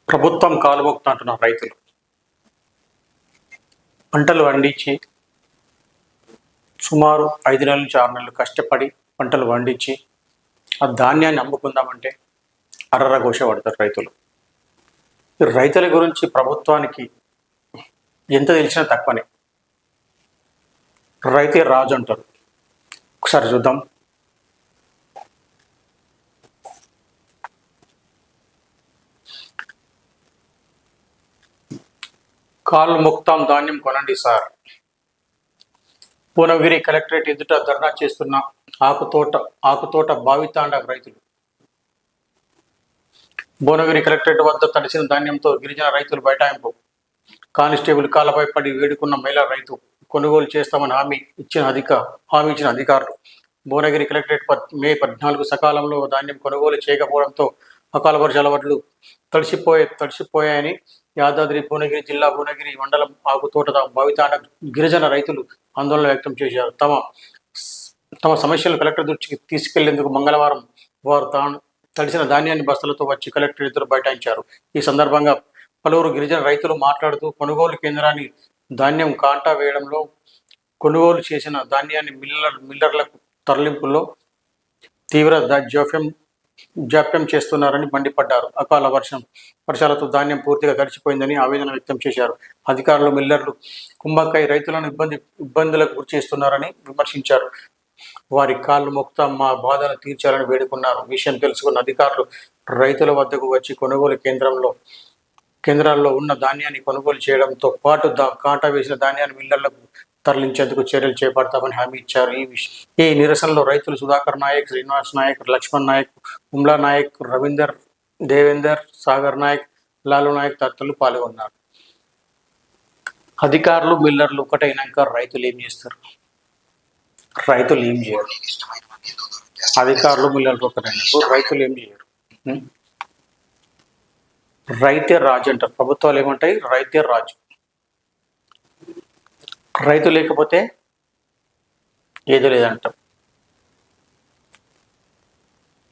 ప్రభుత్వం కాలుమోక్త అంటున్న రైతులు పంటలు పండించి సుమారు 5 నెలల నుంచి 6 నెలలు కష్టపడి పంటలు పండించి ఆ ధాన్యాన్ని అమ్ముకుందామంటే అర్రగోష పడతారు రైతులు. ఈ రైతుల గురించి ప్రభుత్వానికి ఎంత తెలిసినా తక్కువనే. రైతే రాజు అంటారు. ఒకసారి చూద్దాం. కాలు మొక్తాం ధాన్యం కొనండి సార్. భువనగిరి కలెక్టరేట్ ఎదుట ధర్నా చేస్తున్న ఆకుతోట భావితాండ రైతులు. భువనగిరి కలెక్టరేట్ వద్ద తడిసిన ధాన్యంతో గిరిజన రైతులు బైఠాయింపు. కానిస్టేబుల్ కాళ్ళపై పడి వేడుకున్న మహిళా రైతు. కొనుగోలు చేస్తామని హామీ ఇచ్చిన అధికారులు. భువనగిరి కలెక్టరేట్ మే 14 సకాలంలో ధాన్యం కొనుగోలు చేయకపోవడంతో అకాల వర్షాల వడ్లు తడిసిపోయాయని యాదాద్రి భువనగిరి జిల్లా భువనగిరి మండలం ఆకుతోట భావితాండ గిరిజన రైతులు ఆందోళన వ్యక్తం చేశారు. తమ సమస్యలను కలెక్టర్ దృష్టికి తీసుకెళ్లేందుకు మంగళవారం వారు తడిసిన ధాన్యాన్ని బస్తలతో వచ్చి కలెక్టర్ ఎదురు బైఠాయించారు. ఈ సందర్భంగా పలువురు గిరిజన రైతులు మాట్లాడుతూ కొనుగోలు కేంద్రాన్ని ధాన్యం కాంటా వేయడంలో, కొనుగోలు చేసిన ధాన్యాన్ని మిల్లర్లకు తరలింపుల్లో తీవ్ర జాప్యం చేస్తున్నారని మండిపడ్డారు. అకాల వర్షాలతో ధాన్యం పూర్తిగా తడిచిపోయిందని ఆవేదన వ్యక్తం చేశారు. అధికారులు మిల్లర్లు కుంభకాయ రైతులను ఇబ్బందులకు గురి చేస్తున్నారని విమర్శించారు. వారి కాళ్ళు మొక్తా మా బాధను తీర్చాలని వేడుకున్నారు. విషయం తెలుసుకున్న అధికారులు రైతుల వద్దకు వచ్చి కొనుగోలు కేంద్రాల్లో ఉన్న ధాన్యాన్ని కొనుగోలు చేయడంతో పాటు కాంటా వేసిన ధాన్యాన్ని మిల్లర్లకు తరలించేందుకు చర్యలు చేపడతామని హామీ ఇచ్చారు. ఈ నిరసనలో రైతులు సుధాకర్ నాయక్, శ్రీనివాస్ నాయక్, లక్ష్మణ్ నాయక్, ఉమ్లా నాయక్, రవీందర్, దేవేందర్, సాగర్ నాయక్, లాలు నాయక్ తదితరులు పాల్గొన్నారు. అధికారులు మిల్లర్లు ఒకటైనాక రైతులు ఏం చేస్తారు? రైతులు ఏం చేయరు. అధికారులు మిల్లర్లు ఒకటైనాక రైతులు ఏం చేయరు. రైతే రాజు అంటారు. ప్రభుత్వాలు ఏమంటాయి? రైతే రాజు. రైతు లేకపోతే ఏదో లేదంటారు.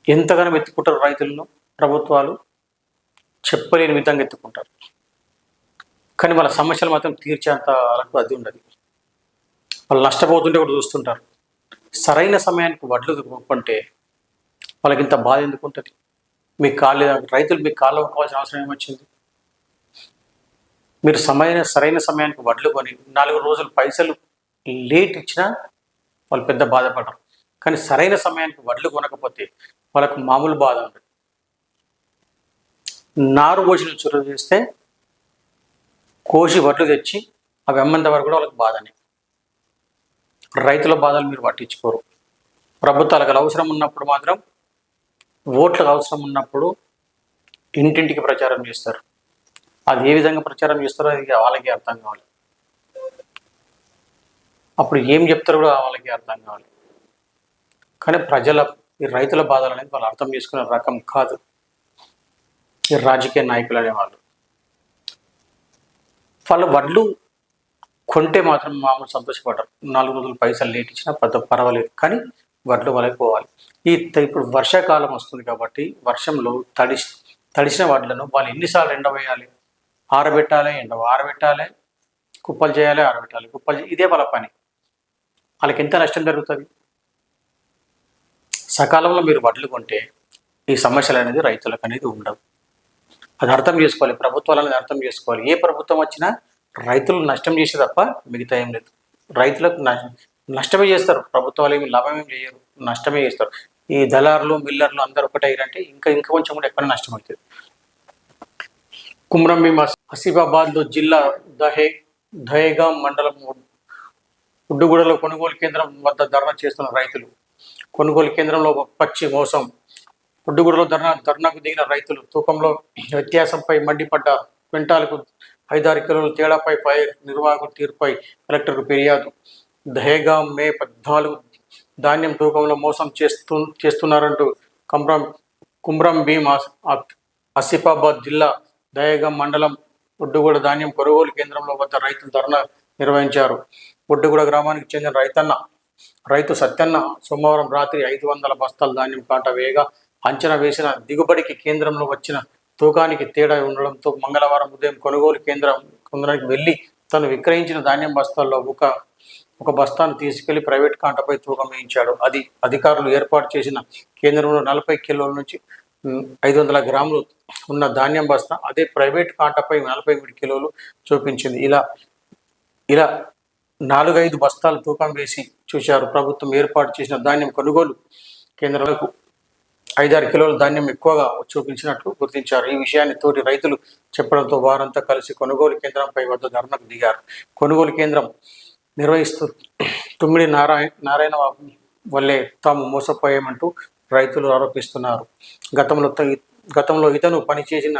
ఎంతగానో ఎత్తుకుంటారు రైతులను ప్రభుత్వాలు, చెప్పలేని విధంగా ఎత్తుకుంటారు. కానీ వాళ్ళ సమస్యలు మాత్రం తీర్చేంత వాళ్ళకు అది ఉండదు. వాళ్ళు నష్టపోతుంటే కూడా చూస్తుంటారు. సరైన సమయానికి వడ్లు కొంటే వాళ్ళకి ఇంత బాధ ఎందుకు ఉంటుంది? రైతులు మీకు కాళ్ళు ఒక్కోవాల్సిన అవసరం ఏమొచ్చింది? మీరు సరైన సమయానికి వడ్లు కొని 4 రోజులు పైసలు లేట్ ఇచ్చినా వాళ్ళు పెద్ద బాధపడరు. కానీ సరైన సమయానికి వడ్లు కొనకపోతే వాళ్ళకు మామూలు బాధ ఉంటుంది. నారు కోసిన చురువు చేస్తే కోసి వడ్లు తెచ్చి అవి అమ్మంత వరకు కూడా వాళ్ళకి బాధనే. రైతుల బాధలు మీరు పట్టించుకోరు. ప్రభుత్వాలకు అవసరం ఉన్నప్పుడు మాత్రం, ఓట్లకు అవసరం ఉన్నప్పుడు ఇంటింటికి ప్రచారం చేస్తారు. అది ఏ విధంగా ప్రచారం చేస్తారో అది వాళ్ళకి అర్థం కావాలి. అప్పుడు ఏం చెప్తారో కూడా వాళ్ళకి అర్థం కావాలి. కానీ ఈ రైతుల బాధలు అనేది వాళ్ళు అర్థం చేసుకునే రకం కాదు ఈ రాజకీయ నాయకులు అనేవాళ్ళు. వాళ్ళు వడ్లు కొంటే మాత్రం మామూలు సంతోషపడరు. 4 రోజులు పైసలు లేట్ ఇచ్చినా పర్వాలేదు, కానీ వడ్లు వాళ్ళకి పోవాలి. ఇప్పుడు వర్షాకాలం వస్తుంది కాబట్టి వర్షంలో తడిసిన వడ్లను వాళ్ళు ఎన్నిసార్లు ఎండవేయాలి? ఆరబెట్టాలి, కుప్పలు చేయాలి, ఆరబెట్టాలి, ఇదే వాళ్ళ పని. వాళ్ళకి ఎంత నష్టం జరుగుతుంది? సకాలంలో మీరు వడ్లు కొంటే ఈ సమస్యలు అనేది రైతులకు అనేది ఉండవు. అది అర్థం చేసుకోవాలి. ప్రభుత్వాలు అనేది అర్థం చేసుకోవాలి. ఏ ప్రభుత్వం వచ్చినా రైతులు నష్టం చేసే తప్ప మిగతా ఏం లేదు. రైతులకు నష్టమే చేస్తారు. ప్రభుత్వాలు ఏమి లాభం ఏం చేయరు, నష్టమే చేస్తారు. ఈ దళారులు, మిల్లర్లు అందరూ ఒకటైరంటే ఇంకా కొంచెం కూడా ఎక్కువ నష్టం అవుతుంది. కుమ్రంభీం ఆసిఫాబాద్ జిల్లా దహేగాం మండలం ఉడ్డుగూడలో కొనుగోలు కేంద్రం వద్ద ధర్నా చేస్తున్న రైతులు. కొనుగోలు కేంద్రంలో పచ్చి మోసం. ఉడ్డుగూడలో ధర్నాకు దిగిన రైతులు తూకంలో వ్యత్యాసంపై మండిపడ్డారు. క్వింటాలకు 5-6 కిలోల తేడాపై నిర్వాహకుల తీరుపై కలెక్టర్కు ఫిర్యాదు. దహేగాం మే 14 ధాన్యం తూకంలో మోసం చేస్తున్నారంటూ కుమ్రంభీం ఆసిఫాబాద్ జిల్లా దహేగాం మండలం ఉడ్డుగూడ ధాన్యం కొనుగోలు కేంద్రంలో వద్ద రైతులు ధర్నా నిర్వహించారు. ఉడ్డుగూడ గ్రామానికి చెందిన రైతన్న రైతు సత్యన్న సోమవారం రాత్రి 500 బస్తాల ధాన్యం కాట వేయగా అంచనా వేసిన దిగుబడికి కేంద్రంలో వచ్చిన తూకానికి తేడా ఉండడంతో మంగళవారం ఉదయం కొనుగోలు కేంద్రానికి వెళ్లి తను విక్రయించిన ధాన్యం బస్తాల్లో ఒక బస్తాను తీసుకెళ్లి ప్రైవేట్ కాంటపై తూకం వేయించాడు. అది అధికారులు ఏర్పాటు చేసిన కేంద్రంలో 40 కిలోల నుంచి 500 గ్రాములు ఉన్న ధాన్యం బస్తా అదే ప్రైవేట్ కాంటపై 43 కిలోలు చూపించింది. ఇలా 4-5 బస్తాలు తూకం వేసి చూశారు. ప్రభుత్వం ఏర్పాటు చేసిన ధాన్యం కొనుగోలు కేంద్రాలకు 5-6 కిలోల ధాన్యం ఎక్కువగా చూపించినట్లు గుర్తించారు. ఈ విషయాన్ని తోటి రైతులు చెప్పడంతో వారంతా కలిసి కొనుగోలు కేంద్రంపై వద్ద ధర్నాకు దిగారు. కొనుగోలు కేంద్రం నిర్వహిస్తూ తుమ్మిడి నారాయణ వల్లే తాము మోసపోయామంటూ రైతులు ఆరోపిస్తున్నారు. గతంలో ఇతను పనిచేసిన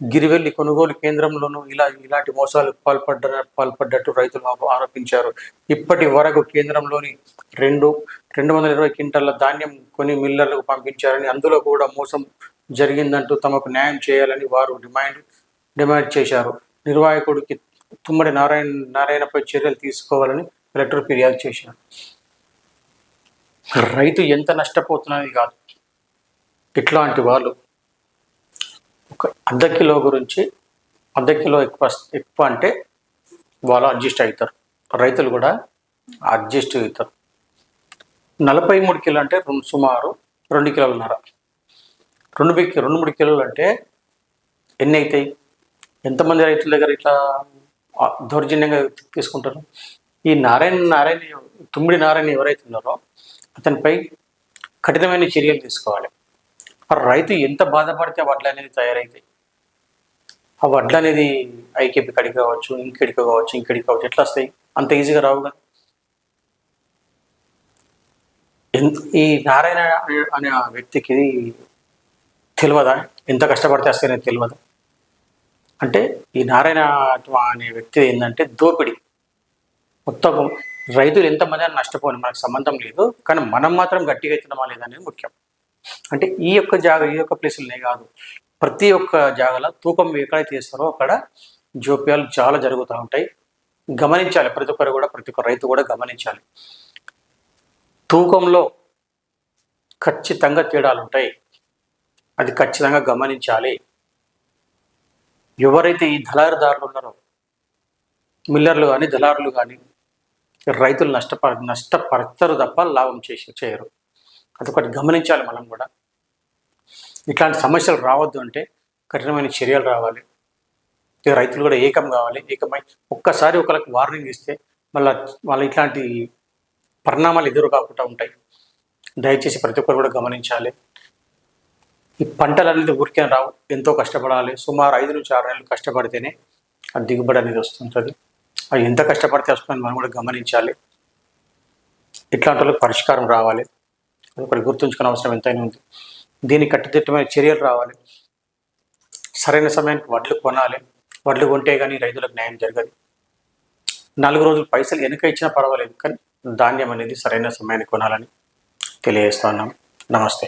గిరివెల్లి కొనుగోలు కేంద్రంలోనూ ఇలాంటి మోసాలు పాల్పడ్డట్టు రైతులు ఆరోపించారు. ఇప్పటి వరకు కేంద్రంలోని 220 క్వింటాల ధాన్యం కొని మిల్లర్లకు పంపించారని, అందులో కూడా మోసం జరిగిందంటూ తమకు న్యాయం చేయాలని వారు డిమాండ్ చేశారు. నిర్వాహకుడికి తుమ్మడి నారాయణపై చర్యలు తీసుకోవాలని కలెక్టర్ ఫిర్యాదు చేశారు. రైతు ఎంత నష్టపోతున్నది కాదు, ఇట్లాంటి వాళ్ళు ఒక అర్ధ కిలో ఎక్కువ అంటే వాళ్ళు అడ్జస్ట్ అవుతారు. రైతులు కూడా అడ్జస్ట్ అవుతారు. 43 కిలో అంటే సుమారు 2 కిలోలున్నర. 2-3 కిలోలు అంటే ఎన్ని అవుతాయి? ఎంతమంది రైతుల దగ్గర ఇట్లా దౌర్జన్యంగా తీసుకుంటారు? ఈ తుమ్మిడి నారాయణ ఎవరైతే ఉన్నారో అతనిపై కఠినమైన చర్యలు తీసుకోవాలి. ఆ రైతు ఎంత బాధపడితే ఆ వడ్లు అనేది తయారైతాయి. ఆ వడ్లు అనేది ఐకేపీ కడిగి కావచ్చు, ఇంకెడికి కావచ్చు, ఎట్లా వస్తాయి? అంత ఈజీగా రావు కదా. ఈ నారాయణ అనే వ్యక్తికి తెలియదా ఎంత కష్టపడితే వస్తాయనేది తెలియదా? అంటే ఈ నారాయణ అనే వ్యక్తి ఏంటంటే దోపిడి. మొత్తం రైతులు ఎంతమంది అని నష్టపోయి మనకు సంబంధం లేదు, కానీ మనం మాత్రం గట్టిగా అవుతున్నామా లేదనేది ముఖ్యం. అంటే ఈ యొక్క ప్లేసులనే కాదు, ప్రతి ఒక్క జాగాలో తూకం ఎక్కడైతే చేస్తారో అక్కడ జోప్యాలు చాలా జరుగుతూ ఉంటాయి. గమనించాలి ప్రతి ఒక్క రైతు కూడా గమనించాలి. తూకంలో ఖచ్చితంగా తేడాలు ఉంటాయి, అది ఖచ్చితంగా గమనించాలి. ఎవరైతే ఈ దళారుదారులు ఉన్నారో, మిల్లర్లు కానీ దళారులు కానీ రైతులు నష్టపరచరు తప్ప లాభం చేయరు. అదొకటి గమనించాలి. మనం కూడా ఇట్లాంటి సమస్యలు రావద్దు అంటే కఠినమైన చర్యలు రావాలి. రైతులు కూడా ఏకమై ఒక్కసారి ఒకరికి వార్నింగ్ ఇస్తే మళ్ళీ ఇట్లాంటి పరిణామాలు ఎదురు కాకుండా ఉంటాయి. దయచేసి ప్రతి ఒక్కరు కూడా గమనించాలి. ఈ పంటలు అనేది ఊరికే రావు, ఎంతో కష్టపడాలి. సుమారు 5 నుంచి 6 నెలలు కష్టపడితేనే ఆ దిగుబడి అనేది వస్తుంటుంది. అది ఎంత కష్టపడితే వస్తుందని మనం కూడా గమనించాలి. ఇట్లాంటి వాళ్ళకి పరిష్కారం రావాలి. ఒకటి గుర్తుంచుకునే అవసరం ఎంతైనా ఉంది. దీనికి కట్టుదిట్టమైన చర్యలు రావాలి. సరైన సమయానికి వడ్లు కొనాలి. వడ్లు కొంటే కానీ రైతులకు న్యాయం జరగదు. 4 రోజులు పైసలు వెనక ఇచ్చినా పర్వాలేదు, కానీ ధాన్యం అనేది సరైన సమయానికి కొనాలని తెలియజేస్తున్నాం. నమస్తే.